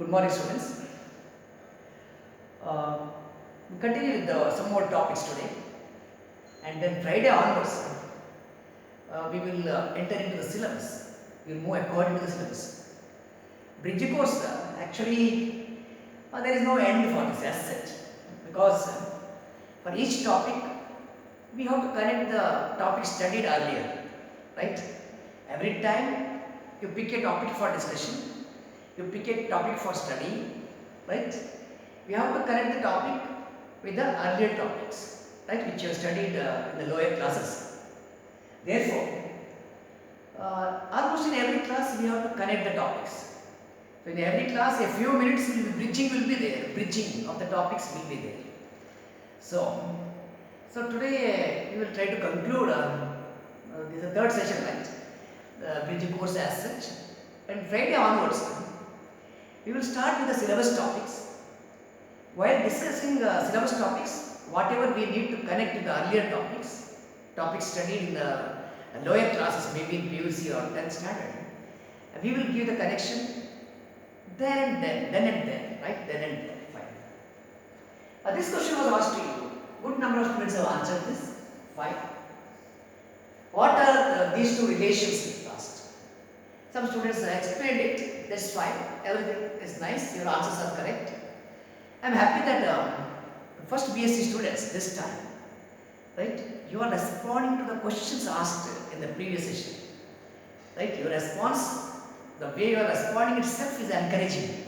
Good morning, students. We continue with some more topics today, and then Friday onwards, we will enter into the syllabus. We will move according to the syllabus. Bridge course, actually, there is no end for this as such, because for each topic, we have to connect the topic studied earlier, right? Every time you pick a topic for discussion, you pick a topic for study, right? We have to connect the topic with the earlier topics, right, which you have studied in the lower classes. Therefore, almost in every class we have to connect the topics. So in every class, a few minutes bridging will be there. Bridging of the topics will be there. So today we will try to conclude. This is the third session, right? The bridging course as such. And Friday onwards, we will start with the syllabus topics. While discussing syllabus topics, whatever we need to connect to the earlier topics studied in the lower classes, maybe in PUC or 10th standard, we will give the connection there and then, right? Then and there, fine. This question was asked to you. Good number of students have answered this. Fine. What are these two relations asked? Some students explained it. That's fine. Everything is nice. Your answers are correct. I am happy that first BSc students this time, right? You are responding to the questions asked in the previous session, right? Your response, the way you are responding itself is encouraging,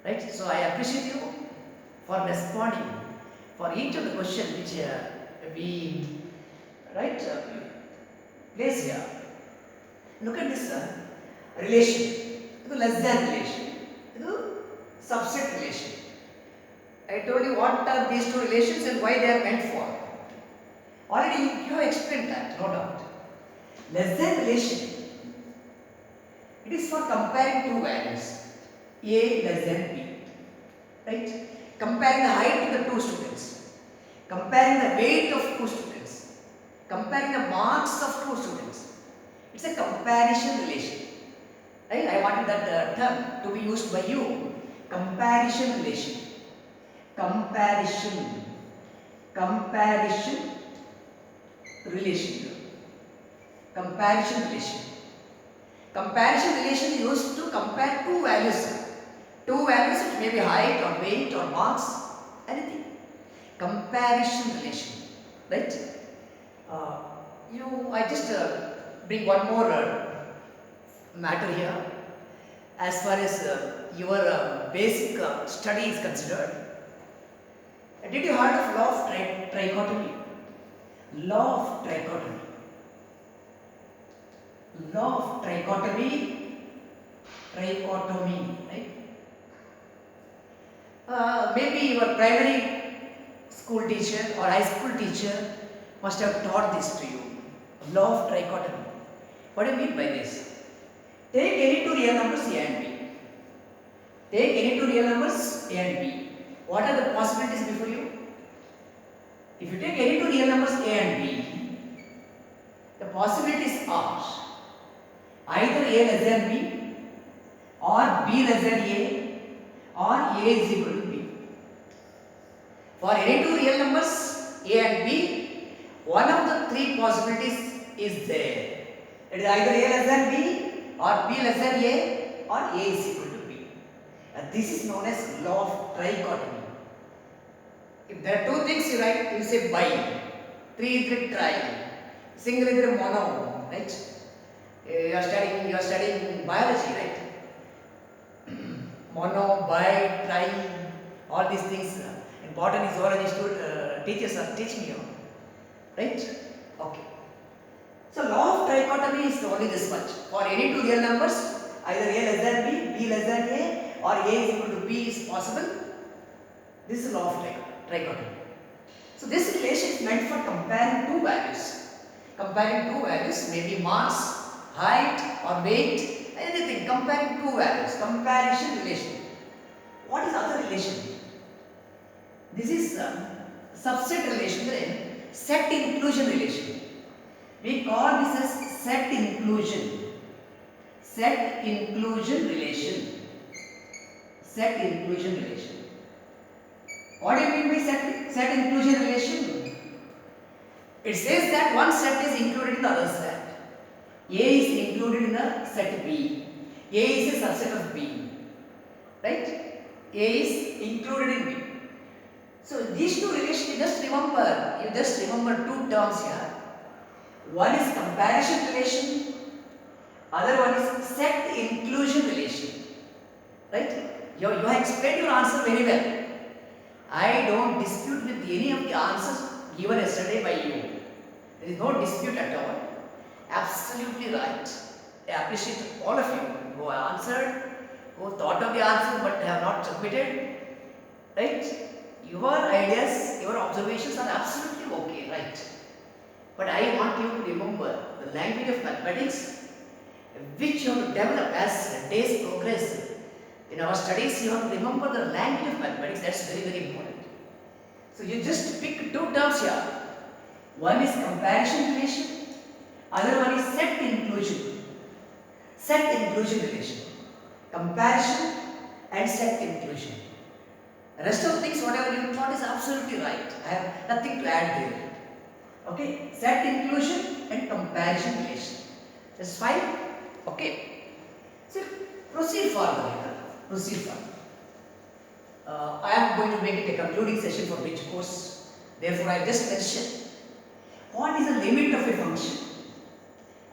right? So I appreciate you for responding for each of the questions which we place here. Look at this relation, less than relation, subset relation. I told you what are these two relations and why they are meant for. Already you have explained that, no doubt. Less than relation, it is for comparing two values, A less than B, right? Comparing the height of the two students, comparing the weight of two students, comparing the marks of two students. It's a comparison relation, right? I wanted that term to be used by you. Comparison relation. Comparison relation. Comparison relation is used to compare two values. Two values, which may be height or weight or marks, anything. Comparison relation, right? I just bring one more matter here. As far as your basic study is considered, did you heard of law of trichotomy? Law of trichotomy. Law of trichotomy, right? Maybe your primary school teacher or high school teacher must have taught this to you. Law of trichotomy. What do you mean by this? Take any two real numbers A and B. Take any two real numbers A and B. What are the possibilities before you? If you take any two real numbers A and B, the possibilities are either A less than B, or B less than A, or A is equal to B. For any two real numbers A and B, one of the three possibilities is there. It is either A less than B, or B less than A, or A is equal to B. And this is known as law of trichotomy. If there are two things you write, you say bi. Three is tri. Single is mono, right? You are studying biology, right? Mono, bi, tri, all these things in botany, zoology, teachers are teaching you, right? Okay. So law of trichotomy is only this much. For any two real numbers, either A less than B, B less than A, or A is equal to B is possible. This is law of trichotomy. So this relation is meant for comparing two values. Comparing two values, maybe mass, height or weight, anything. Comparing two values. Comparison relation. What is other relation? This is subset relation, set inclusion relation. We call this as set inclusion. Set inclusion relation. set inclusion relation. What do you mean by set inclusion relation? It says that one set is included in the other set. A is included in the set B. A is a subset of B. Right? A is included in B. So these two relations, you just remember two terms here. One is comparison relation, other one is set inclusion relation. Right? You have explained your answer very well. I don't dispute with any of the answers given yesterday by you. There is no dispute at all. Absolutely right. I appreciate all of you who answered, who thought of the answer but have not submitted. Right? Your ideas, your observations are absolutely okay, right? But I want you to remember the language of mathematics which you have to develop as days progress. In our studies, you have to remember the language of mathematics. That's very, very important. So you just pick two terms here. One is comparison relation, other one is set inclusion. Set inclusion relation. Comparison and set inclusion. The rest of the things, whatever you thought, is absolutely right. I have nothing to add there. Okay? Set inclusion and comparison relation. That's fine? Okay. So proceed further. Proceed further. I am going to make it a concluding session for which course. Therefore, I just mentioned what is the limit of a function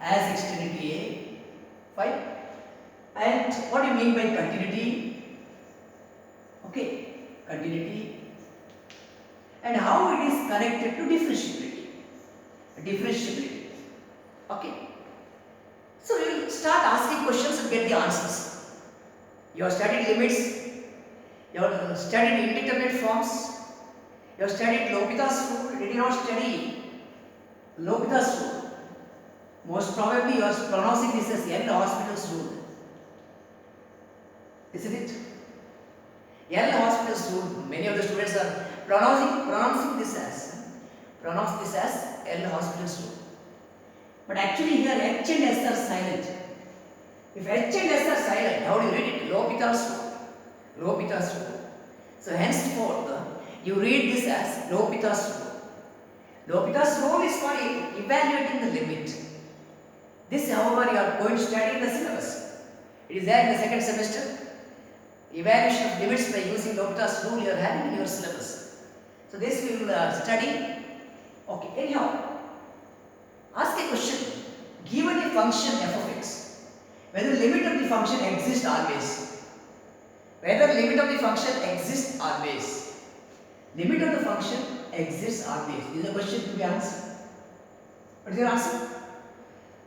as extended to A. Fine. And what do you mean by continuity? Okay. Continuity, and how it is connected to differentiability. Differentiability. Okay. So you will start asking questions and get the answers. You have studied limits, you have studied indeterminate forms, you have studied L'Hopital's rule. Did you not study L'Hopital's rule? Most probably you are pronouncing this as L'Hospital's rule. Isn't it? L'Hospital's rule. Many of the students are pronouncing this as L'Hospital's rule. But actually here H and S are silent. If H and S are silent, how do you read it? L'Hopital's rule. L'Hopital's rule. So henceforth, you read this as L'Hopital's rule. L'Hopital's rule is for evaluating the limit. This, however, you are going to study in the syllabus. It is there in the second semester. Evaluation of limits by using L'Hopital's rule you are having in your syllabus. So this we will study. Okay, anyhow, ask a question. Given a function f of x, whether limit of the function exists always. Whether limit of the function exists always. Limit of the function exists always. This is a question to be answered. What is your answer?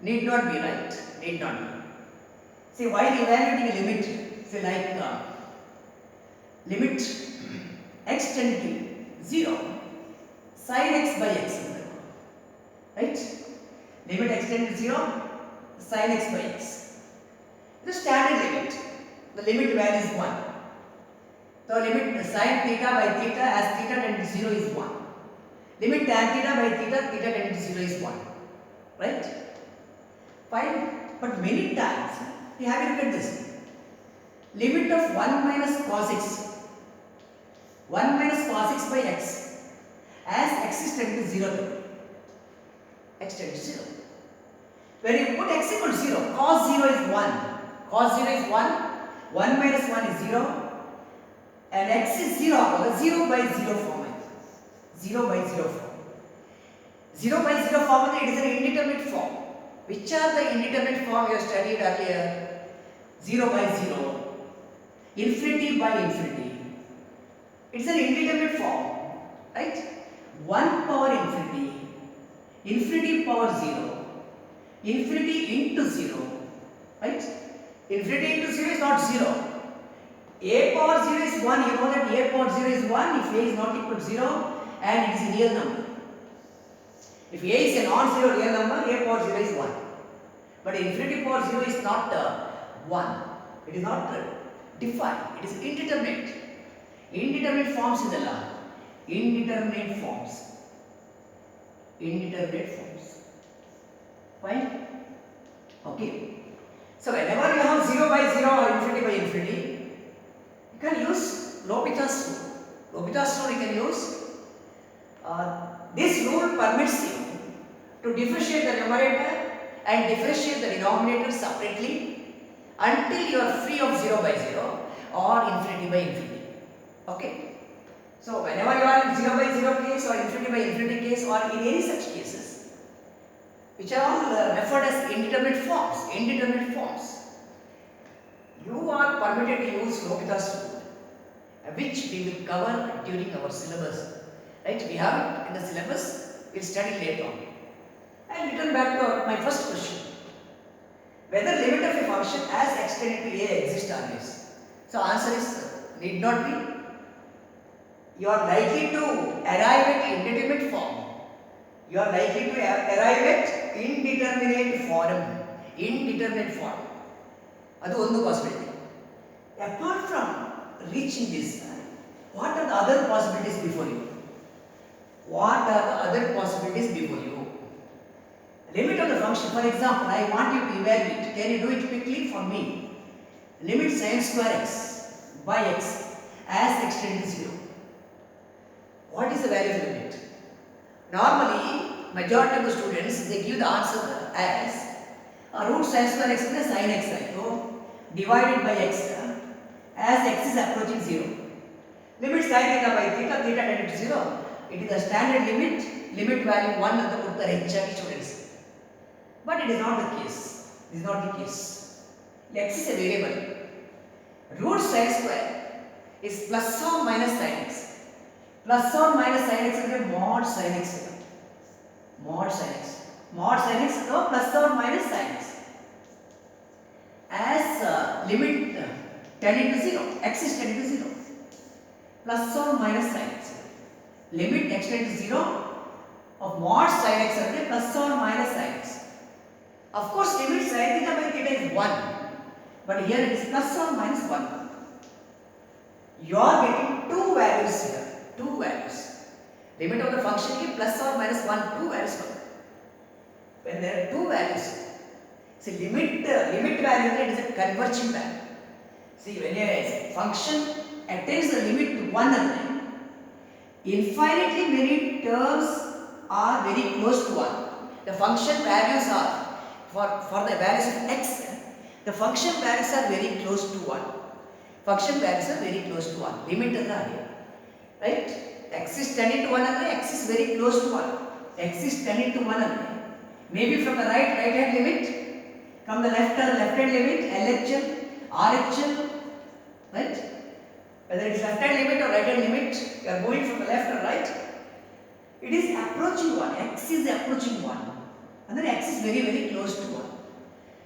Need not be, right? Need not be. See, while evaluating a limit, say like limit x tends to 0, sin x by x, right? Limit x tends to 0, sin x by x. The standard limit, the limit value is 1. So limit sin theta by theta as theta tends to 0 is 1. Limit tan theta by theta, theta tends to 0 is 1. Right? Fine. But many times, you have to look at this. Limit of 1 minus cos x. 1 minus cos x by x as x is tending to 0. X tends to 0. When you put x equal to 0, cos 0 is 1. Cos 0 is 1. 1 minus 1 is 0. And x is 0. 0 by 0 form. 0 by 0 form. 0 by 0 form, it is an indeterminate form. Which are the indeterminate form you have studied earlier? 0 by 0. Infinity by infinity. It is an indeterminate form. Right? 1 power infinity. Infinity power 0. Infinity into 0. Right? Infinity into 0 is not 0. A power 0 is 1. You know that A power 0 is 1 if A is not equal to 0 and it is a real number. If A is a non-zero real number, A power 0 is 1. But infinity power 0 is not 1. It is not defined. It is indeterminate. Indeterminate forms in the law. Indeterminate forms. Indeterminate forms. Fine? Okay. So whenever you have 0 by 0 or infinity by infinity, You can use L'Hopital's rule. L'Hopital's rule you can use. This rule permits you to differentiate the numerator and differentiate the denominator separately until you are free of 0 by 0 or infinity by infinity. Okay. So whenever you are in 0 by 0 case or infinity by infinity case or in any such cases, which are all referred as indeterminate forms, you are permitted to use L'Hopital's rule, which we will cover during our syllabus. Right? We have it in the syllabus, we will study later on. And return back to my first question. Whether limit of a function as extended to a exists always. So answer is need not be. You are likely to arrive at indeterminate form. You are likely to arrive at indeterminate form. That is one possibility. Apart from reaching this, what are the other possibilities before you? Limit of the function. For example, I want you to evaluate. Can you do it quickly for me? Limit sin square x by x as extended to 0. What is the value of the limit? Normally, majority of the students, they give the answer as root sin square x plus sin x, right? So, divided by x as x is approaching 0. Limit sin theta by theta tending to 0. It is a standard limit value 1 ಅಂತ ಕೊಡ್ತಾರೆ ಹೆಚ್ಚಾಗಿ students. But it is not the case. X is a variable. Root sin square is plus or minus sin x. Plus or minus sin x is mod sin x. Mod sin x or plus or minus sin x. As limit tending to 0, x is tending to 0. Plus or minus sin x. Limit x tending to 0 of mod sin x is plus or minus sin x. Of course, limit sin theta by theta is 1, but here it is plus or minus 1. You are getting two values here. Limit of the function is plus or minus 1, two values. When there are two values, see limit value it is a converging value. See, when a function attains the limit to 1, infinitely many terms are very close to 1. The function values are for the values of x, the function values are very close to 1. Limit is here, right? X is tending to 1 and x is very close to 1. Maybe from the right hand limit, from the left hand limit, LHL, RHL, right? Whether it is left hand limit or right hand limit, you are going from the left or right. It is approaching 1. X is approaching 1. And then x is very close to 1.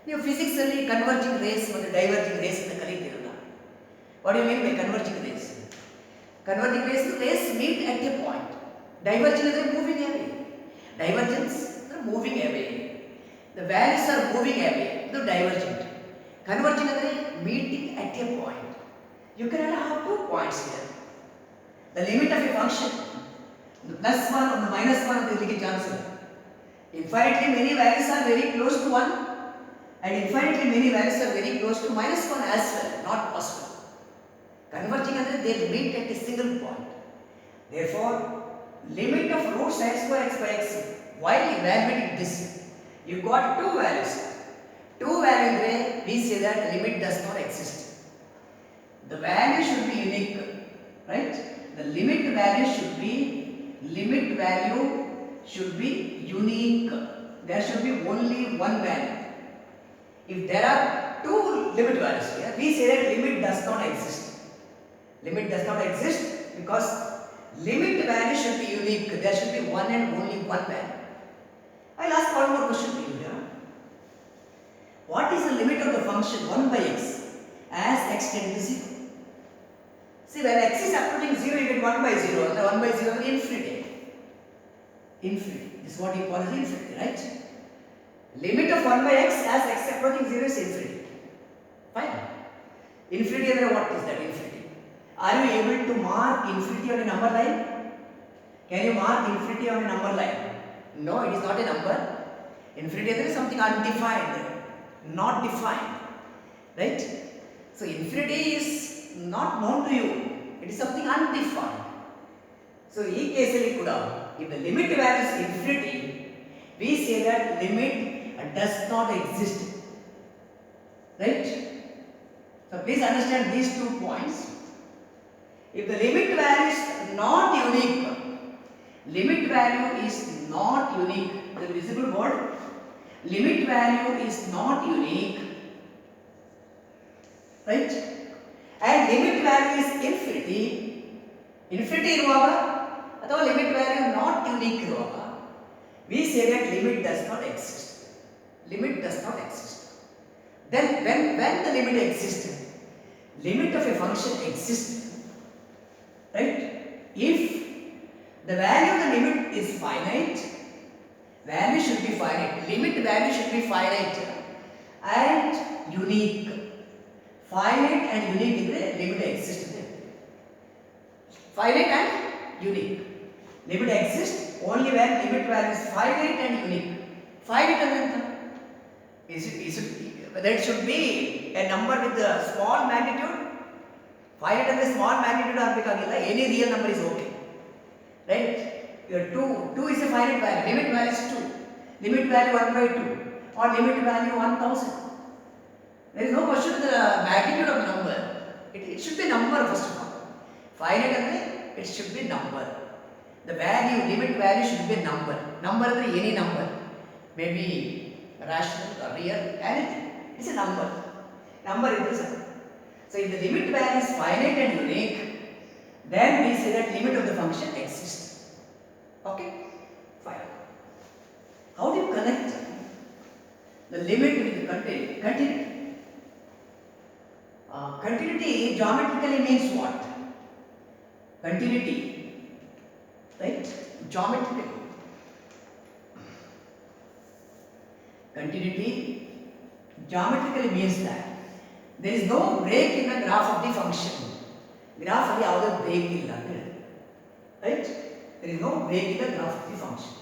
You physics ಅಲ್ಲಿ converging rays ಮತ್ತು diverging rays ಅಂತ ಕರೀತಿರಲ್ಲ. What do you mean by converging rays? Converging rays meet at a point. Diverging is moving away. Divergence is moving away. The values are moving away. The divergent. Converging is meeting at a point. You can have 2 points here. The limit of a function, the plus 1 or the minus 1 is the chance. Infinitely many values are very close to 1 and infinitely many values are very close to minus 1 as well. Not possible. Converging they meet at a single point. Therefore, limit of root sin square x by x, while evaluating this, you got two values. We say that the limit does not exist. The value should be unique, right? The limit value should be unique. There should be only one value. If there are two limit values here, we say that limit does not exist. Because limit value should be unique. There should be one and only one value. I'll ask one more question to you here. What is the limit of the function 1 by x as x tends to 0? See, when x is approaching 0, you get 1 by 0, and the 1 by 0 is infinity. This is what you call as infinity, right? Limit of 1 by x as x approaching 0 is infinity. Fine. Infinity, what is that infinity? Are you able to mark infinity on a number line? Can you mark infinity on a number line? No, it is not a number. Infinity is something undefined, not defined, right? So infinity is not known to you. It is something undefined. So ಈ ಕೇಸಲ್ಲಿ ಕೂಡ if the limit value is infinity, we say that limit does not exist. Right? So please understand these 2 points. If the limit value is not unique, limit value is not unique, the visible word, limit value is not unique, right? And limit value is infinity, infinity ಇರುವಾಗ ಅಥವಾ limit value not unique ಇರುವಾಗ we say that limit does not exist. Limit does not exist. Then when the limit exists, limit of a function exists, right? If the value of the limit is finite, value should be finite, limit value should be finite and unique. Finite and unique idre limit exists. Finite and unique. Limit exists only when limit value is finite and unique. Finite ಅಂದ್ರೆ is it whether it should be a number with a small magnitude. Finite ಅಂದ್ರೆ small magnitude ಆಗಬೇಕಾಗಿಲ್ಲ, any real number is okay, right? 2 is a finite value, limit value is 2, limit value 1/2 or limit value 1000. There is no question of the magnitude of the number. It should be number first of all. Finite ಅಂದ್ರೆ it should be number. The value, limit value should be number. Number ಅಂದ್ರೆ any number, maybe rational or real, anything. It's a number. Number is the so if the limit value is finite and unique, then we say that limit of the function exists. Okay? Fine. How do you connect the limit with the continuity? Continuity geometrically means what? Continuity, right? Geometrically. Continuity geometrically means that there is no break in the graph of the function. Graph ಅಲ್ಲಿ ಯಾವುದೇ break ಇಲ್ಲ ಅಂತ ಹೇಳಿ, right? There is no break in the graph of the function.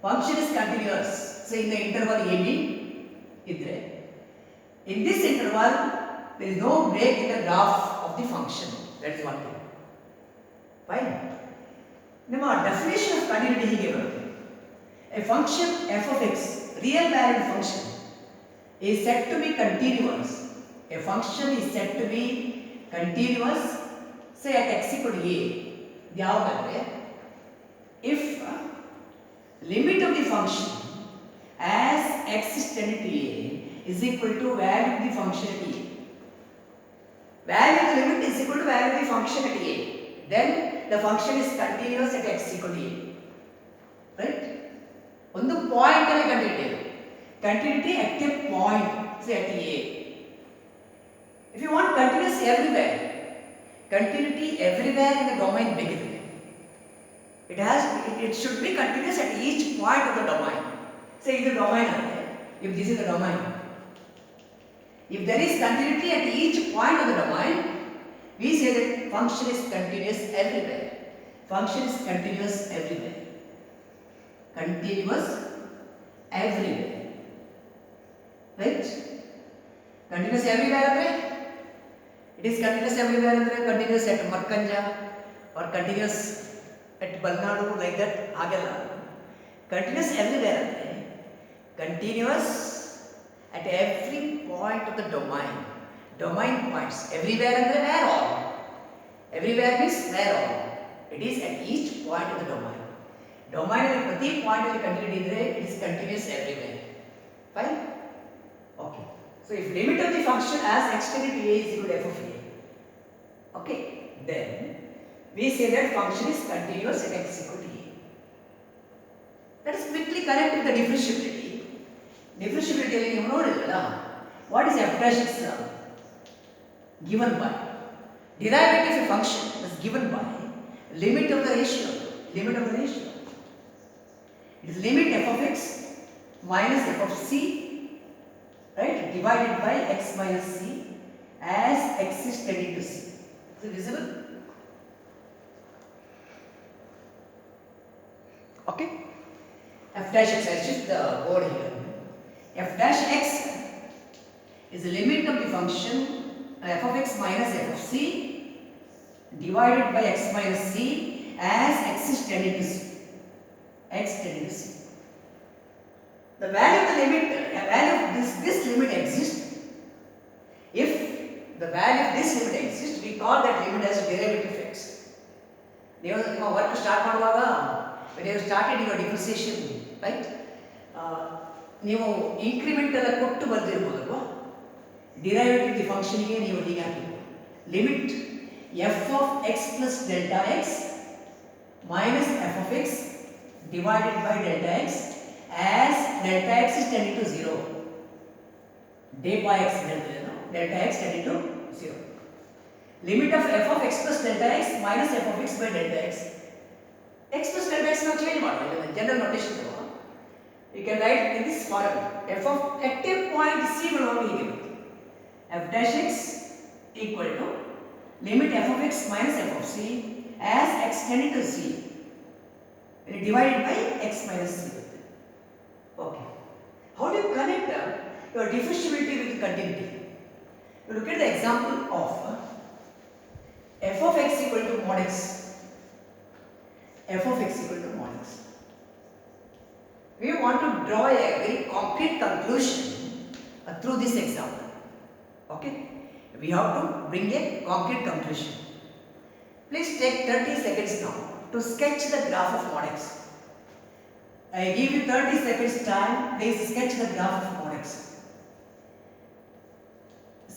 Function is continuous. Say in the interval AB idre, in this interval there is no break in the graph of the function. That is one thing. Fine. ನಿಮ್ಮ definition of continuity ಹೀಗೆ ಬರುತ್ತೆ. A function f of x, real valued function, is said to be continuous. A function is said to be continuous, say at x equal to a. ಯಾವಾಗಂದ್ರೆ if limit of the function as x is tending to a is equal to value of the function at a. Value of the limit is equal to value of the function at a. Then the function is continuous at x equal to a. Right? ಒಂದು point ಅಲ್ಲಿ continuity at a point, say at a. If you want continuous everywhere, continuity everywhere in the domain begins. It should be continuous at each point of the domain. Say in the domain, if this is the domain, if there is continuity at each point of the domain, we say that function is continuous everywhere. Function is continuous everywhere. Continuous everywhere. Right? Continuous everywhere andre it is continuous everywhere andre continuous at Markanja or continuous at Balnadu, like that agella. Continuous everywhere andre continuous at every point of the domain. Domain points everywhere andre where all. Everywhere means where all. It is at each point of the domain. Domain ಅಲ್ಲಿ ಪ್ರತಿ point ಅಲ್ಲಿ continuity ಇದ್ರೆ it is continuous everywhere. Fine? Okay. So if limit of the function as x tending to a is equal to f of a, okay, then we say that function is continuous at x equal to a. Let us quickly connect with the differentiability. Differentiability ಅಲ್ಲಿ ನೀವು ನೋಡಿದ್ರಲ್ಲ, what is f dash x given by derivative of a function is given by limit of the ratio. Limit of the ratio. It is limit f of x minus f of c, right, divided by x minus c as x is tending to c. Is it visible? Okay. F dash x, I shift the board here. F dash x is the limit of the function f of x minus f of c divided by x minus c as x is tending to c. X tending to c. The value of the limit, value of this limit exists. If the value of this limit exists, we call that limit as derivative of x. ನೀವು ನಿಮ್ಮ work start ಮಾಡುವಾಗ when you started your differentiation, right? ನೀವು increment ಎಲ್ಲ ಕೊಟ್ಟು ಬರ್ದಿರ್ಬೋದಲ್ವಾ, derivative the ಫಂಕ್ಷನ್ಗೆ ನೀವು ಹೀಗೆ ಹಾಕಿರ್ಬೋದು, limit f of x plus delta x minus f of x divided by delta x as delta x is tending to 0. Delta x tending to 0. Limit of f of x plus delta x minus f of x by delta x. X plus delta x now change ಮಾಡಬಹುದು, general notation ತಗೋ. You can write in this form f of at a point c ಬರುವಾಗ ಹೀಗೆ ಬರುತ್ತೆ, f dash x equal to limit f of x minus f of c as x tending to c divided by x minus c. Okay, how do you connect your differentiability with continuity? You look at the example of f of x equal to mod x. F of x equal to mod x. We want to draw a very concrete conclusion through this example. Okay, we have to bring a concrete conclusion. Please take 30 seconds now to sketch the graph of mod x. I give you 30 seconds time. Please sketch the graph of mod x.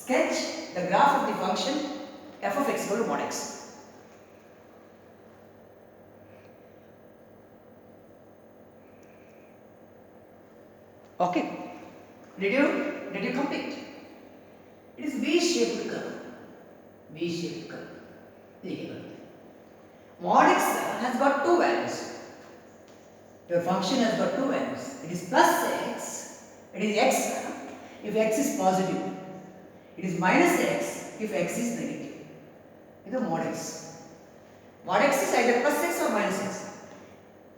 Sketch the graph of the function f of x equal to mod x. Okay, did you complete? It is V-shaped curve. V-shaped curve. Mod x has got two values. Your function has got two values. It is plus x. It is x if x is positive. It is minus x if x is negative. It is mod x. Mod x is either plus x or minus x.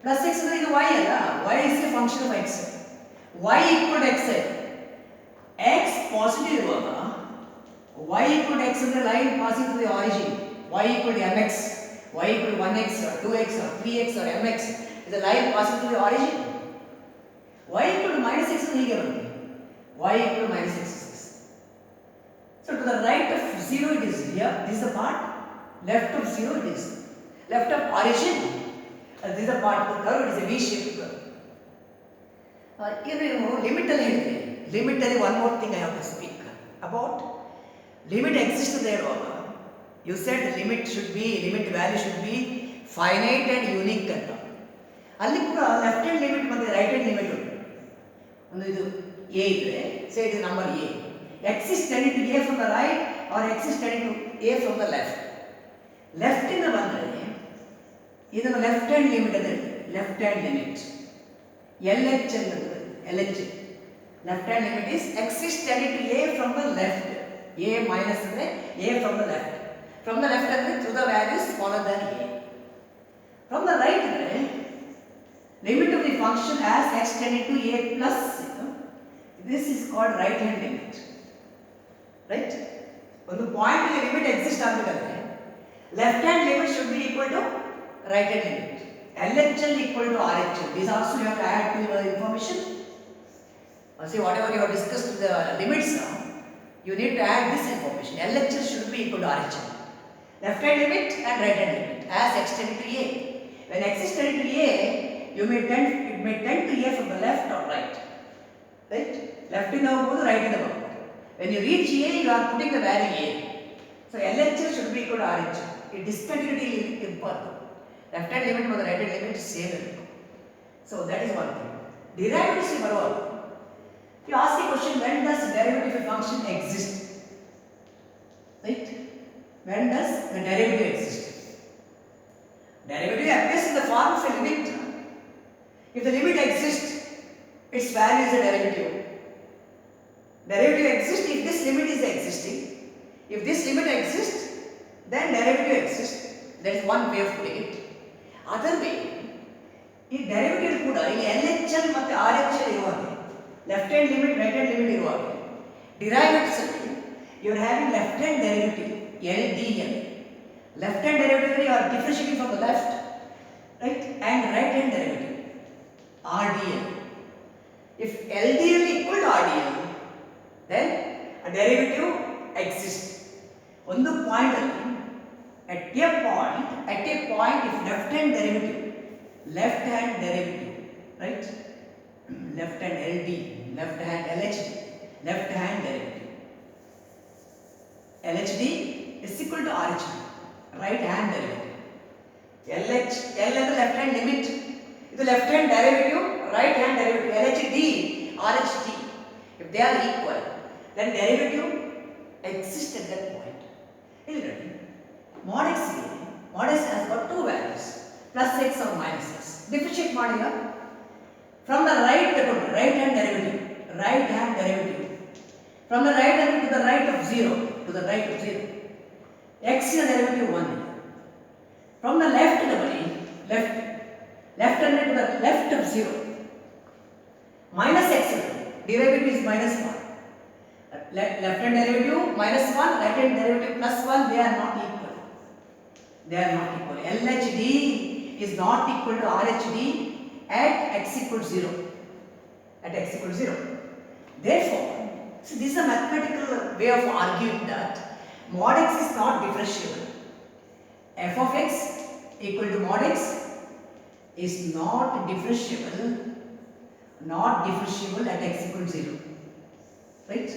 Plus x is y. Y is a function of x. Y equal to x. X positive ಇರುವಾಗ y equal to x is the line passing through the origin. Y equal to mx. Y equal to 1x or 2x or 3x or mx is a line passing through the origin. Y equal to minus x is ಹೀಗೆ ಬರುತ್ತೆ. Y equal to minus x is this. So to the right of 0 it is here. This is the part. Left of 0 it is. Left of origin. This is the part of the curve. It is a V-shaped curve. Limit ಅಲ್ಲಿ ಹೇಳಿದೆ. Limit ಅಲ್ಲಿ one more thing I have to speak about. Limit exists there. You said the limit value should be finite and unique ಅಂತ. ಅಲ್ಲಿ ಕೂಡ left hand limit ಮತ್ತೆ right hand limit ಉಂಟು. ಒಂದು ಇದು a ಇದ್ರೆ ಸೇ ಇದು number a. x is tending to a from the right or x is tending to a from the left. Left ಇಂದ ಬಂದರೆ ಇದನ್ನು ಲೆಫ್ಟ್ ಹ್ಯಾಂಡ್ ಲಿಮಿಟ್ ಅಂತ ಹೇಳ್ತಾರೆ. ಲೆಫ್ಟ್ ಹ್ಯಾಂಡ್ ಲಿಮಿಟ್ LH ಅಂತ LH. Left hand limit is x is tending to a from the left. A minus ಅಂದ್ರೆ a from the left. From the left ಅಂದ್ರೆ through the values smaller than a. From the right ಅಂದ್ರೆ limit of the function as x tending to a plus. This is called right hand limit. Right? ಒಂದು point ಅಲ್ಲಿ limit exist ಆಗಬೇಕಾದ್ರೆ left hand limit should be equal to right hand limit. LHL equal to RHL. This also you have to add to your information. See, whatever you have discussed the limits now, you need to add this information. LHL should be equal to RHL. Left hand limit and right hand limit as x tending to a. When x is tending to a, it may tend to a from the left or right. Right? Left in the above, right in the above. When you reach a, you are putting the value a. So LHL should be equal to RHL. It discontinuity is important. Left hand limit and right hand limit same. So that is one thing. Derivative is barabar. You ask the question, when does derivative of a function exist? Right? When does the derivative exist? Derivative appears in the form of a limit. If the limit exists, its value is a derivative. Derivative exists if this limit is existing. If this limit exists, then derivative exists. That is one way of putting it. Other way, ಈ derivative ಕೂಡ ಇಲ್ಲಿ LHL ಮತ್ತು RHL ಇರುವಾಗ left hand limit right hand limit ಇರುವಾಗ derivatives ಅಲ್ಲಿ you are having left hand derivative LDL. Left hand derivative you are differentiating from the left, right? And right hand derivative RDL. If LDL equal to RDL, then a derivative exists. On the point at a point if left hand derivative, right? Left hand LD, left hand LHD, left hand derivative. LHD is equal to RHD, right hand derivative. L and the left hand limit, the left hand derivative, right hand derivative, LHD, RHD. If they are equal, then derivative exists at that point. Similarly, mod x has got two values, plus x or minus x. Differentiate mod here. From the right hand derivative. From the right hand to the right of 0, x is derivative 1. From the left hand to the left of 0, minus x, derivative is minus 1. Left hand derivative minus 1, right hand derivative plus 1, they are not equal. LHD is not equal to RHD at x equals 0. Therefore, so this is a mathematical way of arguing that mod x is not differentiable. F of x equal to mod x is not differentiable at x equals 0. Right?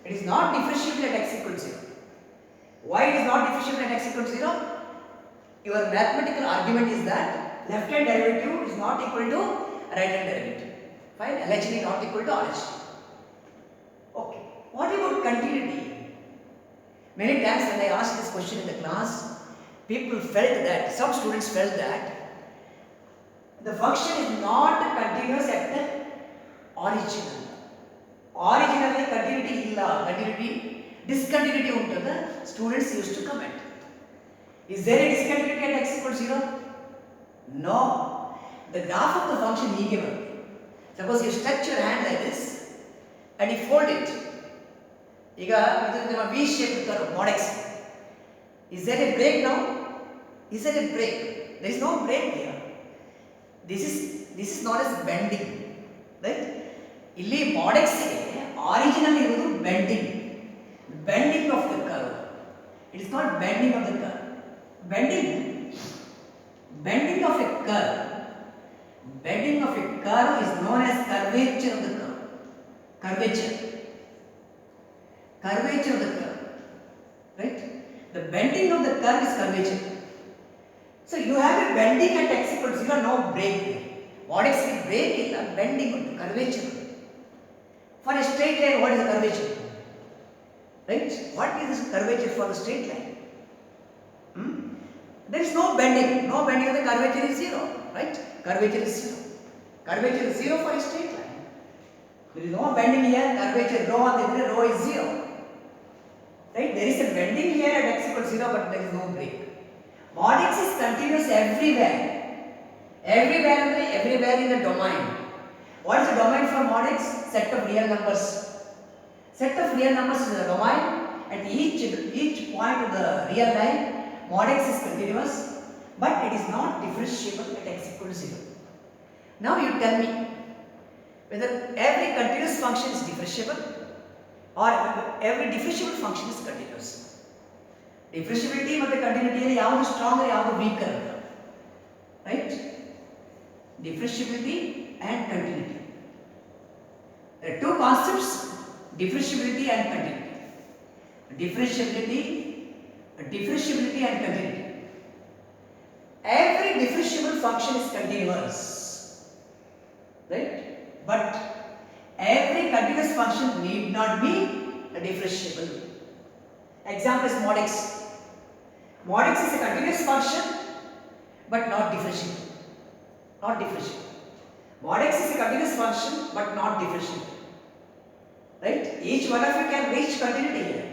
It is not differentiable at x equals 0. Why it is not differentiable at x equals 0? Your mathematical argument is that left hand derivative is not equal to right hand derivative. Fine, LHD not equal to RHD. Okay, what about continuity? Many times when I asked this question in the class, some students felt that the function is not continuous at the original. Originally discontinuity untada, students used to comment. Is there a discontinuity at x equals 0? No. The graph of the function is given. Suppose you stretch your hand like this and you fold it. This is a V-shaped curve, mod x. Is there a break now? Is there a break? There is no break here. This is known as bending. Right? Illi mod x originally bending of the curve. It is called bending of the curve. Bending of a curve is known as curvature of the curve. Curvature of the curve. Right? The bending of the curve is curvature. So you have a bending at x equals 0, no break. What is the break? Is a bending of the curvature. For a straight line, what is the curvature? Right? What is the curvature for the straight line? There is no bending. No bending of the curvature is 0. Right? Curvature is 0. Curvature is 0 for a straight line. There is no bending here. Curvature rho on the other rho is 0. Right? There is a bending here at x equals 0, but there is no break. Mod x is continuous everywhere. Everywhere in the domain. What is the domain for mod x? Set of real numbers. Set of real numbers is the domain. At each point of the real line, mod x is continuous, but it is not differentiable at x equals 0. Now you tell me whether every continuous function is differentiable or every differentiable function is continuous. Differentiability and continuity are stronger or weaker. Right? Differentiability and continuity. There are two concepts, differentiability and continuity. Differentiability and continuity. Every differentiable function is continuous. Right? But every continuous function need not be differentiable. Example is mod x. Mod x is a continuous function but not differentiable. Mod x is a continuous function but not differentiable. Right? Each one of you can reach continuity here.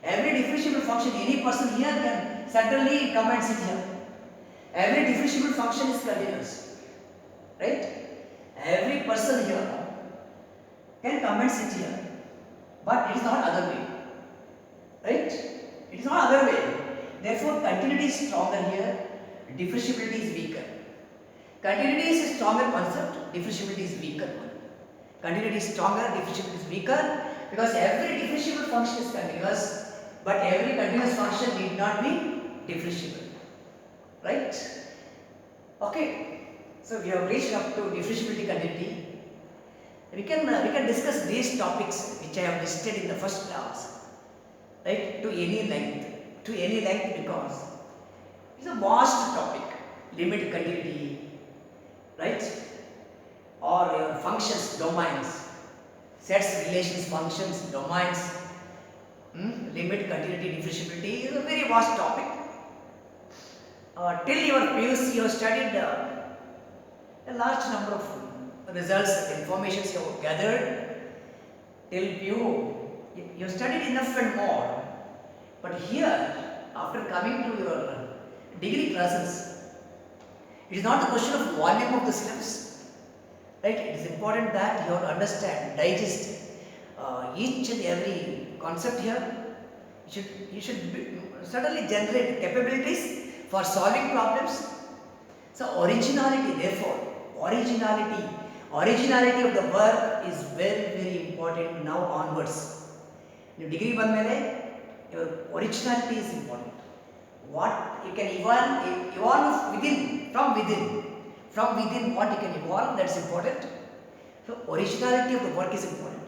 Every differentiable function, any person here can certainly come and sit here. Every differentiable function is continuous. Right? Every person here can come and sit here. But it is not other way. right? It is not other way. Therefore, continuity is stronger here, differentiability is weaker. Continuity is a stronger concept, differentiability is weaker one. Continuity is stronger, differentiability is weaker because every differentiable function is continuous, but every continuous function need not be differentiable, right? Okay, so we have reached up to differentiability continuity. We can discuss these topics which I have listed in the first class, right? To any length because it's a vast topic. Limit continuity, right? Or your functions, domains, sets, relations, functions, domains, limit, continuity, differentiability is a very vast topic. Till your PUC you have studied a large number of results, informations you have gathered. Till you studied enough and more. But here, after coming to your degree classes, it is not the question of volume of the syllabus, right? It is important that you have to understand, digest each and every concept here. You should certainly generate capabilities for solving problems. So originality, therefore, originality of the work is very important now onwards. Your degree banmele, your originality is important. What you can evolve within, from within what you can evolve, that's important. So originality of the work is important,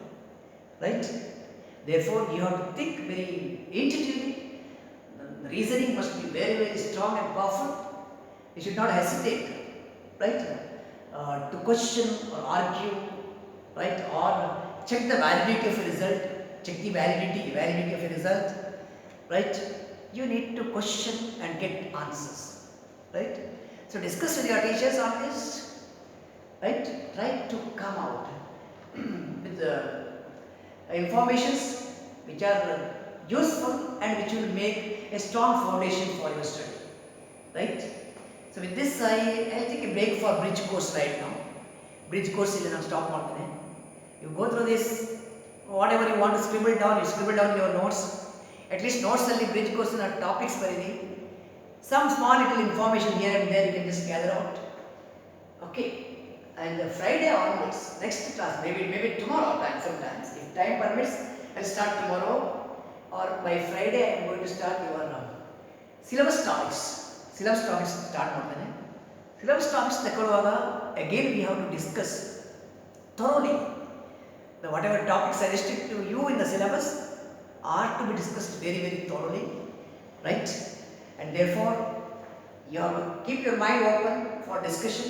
right? Therefore, you have to think very intuitively. The reasoning must be very strong and powerful. You should not hesitate, right? To question or argue, right? Or check the validity of a result. Check the validity of a result, right? You need to question and get answers, right? So discuss with your teachers on this, right? Try to come out with the informations which are useful and which will make a strong foundation for your study, right? So with this, I'll take a break for bridge course right now. Bridge course will not stop ಮಾಡ್ತೇನೆ. You go through this, whatever you want to scribble down, you scribble down your notes. At least notes ಅಲ್ಲಿ bridge course ನ topics ಬರೀರಿ. Some small little information here and there you can just gather out. Okay. And Friday onwards, next class, maybe tomorrow time sometimes. If time permits, I'll start tomorrow. Or by Friday, I'm going to start your syllabus topics. Syllabus topics start ಮಾಡ್ತೇನೆ. Syllabus topics ತಗೊಳ್ಳುವಾಗ again we have to discuss thoroughly. Whatever topics suggested to you in the syllabus are to be discussed very thoroughly, right? And therefore, you have to keep your mind open for discussion.